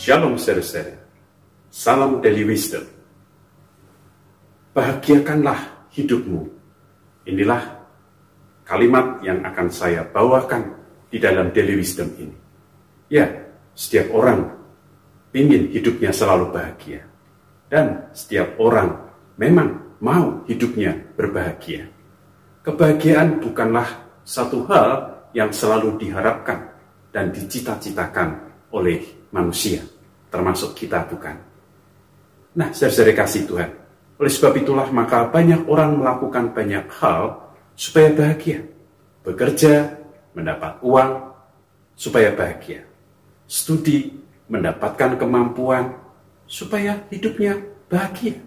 Shalom saudara-saudara, salam Daily Wisdom. Bahagiakanlah hidupmu. Inilah kalimat yang akan saya bawakan di dalam Daily Wisdom ini. Ya, setiap orang ingin hidupnya selalu bahagia. Dan setiap orang memang mau hidupnya berbahagia. Kebahagiaan bukanlah satu hal yang selalu diharapkan dan dicita-citakan oleh manusia, termasuk kita bukan. Nah, saudara-saudara kasih Tuhan, oleh sebab itulah maka banyak orang melakukan banyak hal supaya bahagia. Bekerja, mendapat uang, supaya bahagia. Studi, mendapatkan kemampuan, supaya hidupnya bahagia.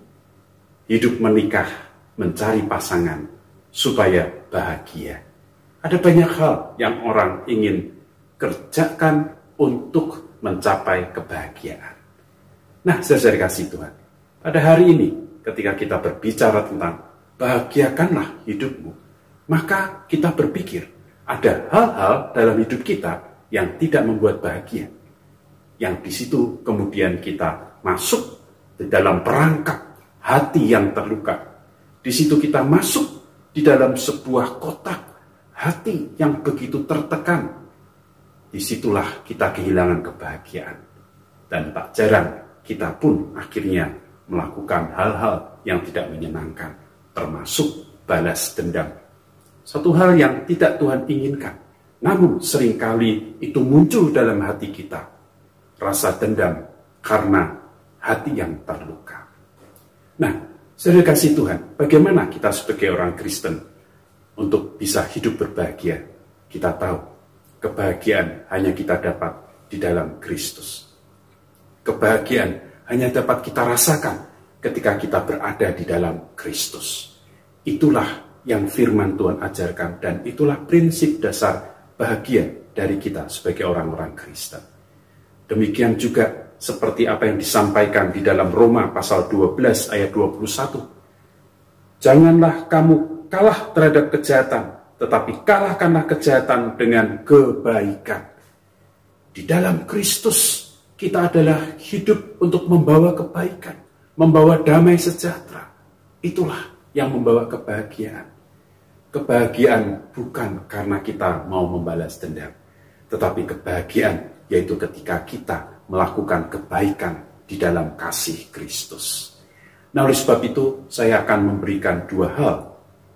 Hidup menikah, mencari pasangan, supaya bahagia. Ada banyak hal yang orang ingin kerjakan untuk mencapai kebahagiaan. Nah, saudara kasih Tuhan, pada hari ini ketika kita berbicara tentang bahagiakanlah hidupmu, maka kita berpikir ada hal-hal dalam hidup kita yang tidak membuat bahagia. Yang di situ kemudian kita masuk di dalam perangkap hati yang terluka. Di situ kita masuk di dalam sebuah kotak hati yang begitu tertekan. Disitulah kita kehilangan kebahagiaan. Dan tak jarang kita pun akhirnya melakukan hal-hal yang tidak menyenangkan, termasuk balas dendam. Satu hal yang tidak Tuhan inginkan, namun seringkali itu muncul dalam hati kita. Rasa dendam karena hati yang terluka. Nah, saudara kasih Tuhan, bagaimana kita sebagai orang Kristen untuk bisa hidup berbahagia? Kita tahu kebahagiaan hanya kita dapat di dalam Kristus. Kebahagiaan hanya dapat kita rasakan ketika kita berada di dalam Kristus. Itulah yang firman Tuhan ajarkan dan itulah prinsip dasar bahagia dari kita sebagai orang-orang Kristen. Demikian juga seperti apa yang disampaikan di dalam Roma pasal 12 ayat 21. Janganlah kamu kalah terhadap kejahatan, tetapi kalahkanlah kejahatan dengan kebaikan. Di dalam Kristus kita adalah hidup untuk membawa kebaikan, membawa damai sejahtera. Itulah yang membawa kebahagiaan. Kebahagiaan bukan karena kita mau membalas dendam, tetapi kebahagiaan yaitu ketika kita melakukan kebaikan di dalam kasih Kristus. Nah, oleh sebab itu saya akan memberikan dua hal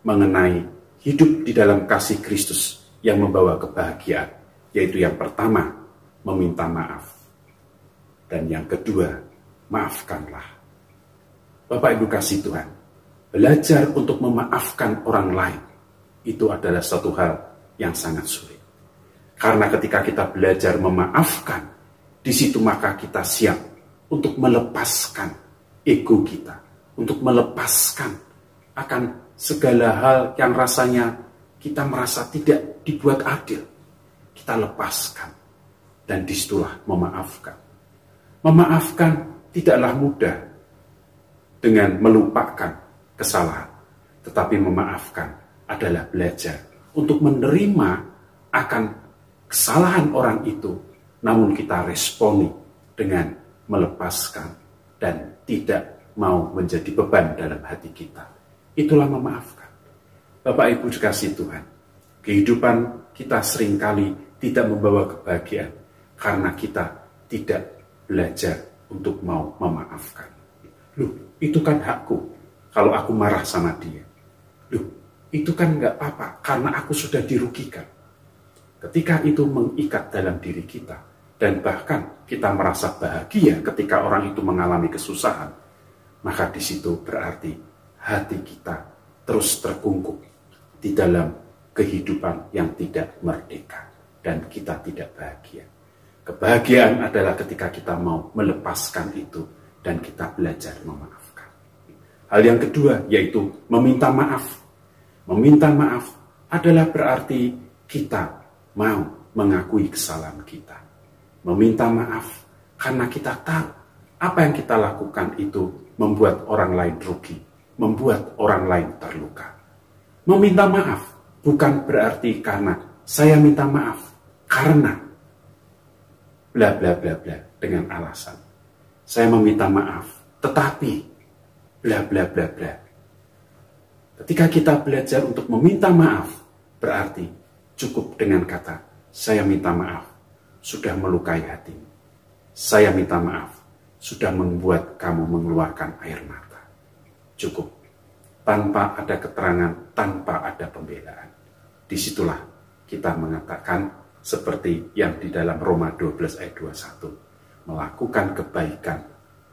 mengenai hidup di dalam kasih Kristus yang membawa kebahagiaan, yaitu yang pertama, meminta maaf. Dan yang kedua, maafkanlah. Bapak Ibu kasih Tuhan, belajar untuk memaafkan orang lain, itu adalah satu hal yang sangat sulit. Karena ketika kita belajar memaafkan, di situ maka kita siap untuk melepaskan ego kita, untuk melepaskan akan segala hal yang rasanya kita merasa tidak dibuat adil. Kita lepaskan. Dan disitulah memaafkan. Memaafkan tidaklah mudah dengan melupakan kesalahan. Tetapi memaafkan adalah belajar untuk menerima akan kesalahan orang itu. Namun kita responi dengan melepaskan dan tidak mau menjadi beban dalam hati kita. Itulah memaafkan. Bapak Ibu dikasih Tuhan, kehidupan kita seringkali tidak membawa kebahagiaan karena kita tidak belajar untuk mau memaafkan. Loh, itu kan hakku kalau aku marah sama dia. Loh, itu kan nggak apa-apa karena aku sudah dirugikan. Ketika itu mengikat dalam diri kita dan bahkan kita merasa bahagia ketika orang itu mengalami kesusahan, maka di situ berarti hati kita terus terkungkung di dalam kehidupan yang tidak merdeka dan kita tidak bahagia. Kebahagiaan adalah ketika kita mau melepaskan itu dan kita belajar memaafkan. Hal yang kedua yaitu meminta maaf. Meminta maaf adalah berarti kita mau mengakui kesalahan kita. Meminta maaf karena kita tahu apa yang kita lakukan itu membuat orang lain rugi, membuat orang lain terluka. Meminta maaf bukan berarti karena saya minta maaf karena bla bla bla bla. dengan alasan, saya meminta maaf, tetapi bla bla bla bla. Ketika kita belajar untuk meminta maaf, berarti cukup dengan kata, saya minta maaf, sudah melukai hatimu. Saya minta maaf, sudah membuat kamu mengeluarkan air mata. Cukup. Tanpa ada keterangan, tanpa ada pembelaan. Disitulah kita mengatakan seperti yang di dalam Roma 12 ayat 21. Melakukan kebaikan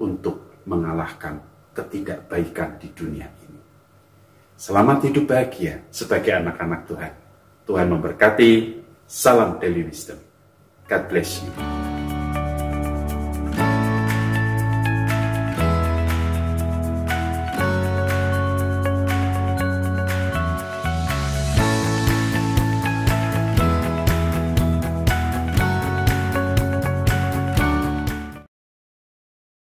untuk mengalahkan ketidakbaikan di dunia ini. Selamat hidup bahagia sebagai anak-anak Tuhan. Tuhan memberkati. Salam Daily Wisdom. God bless you.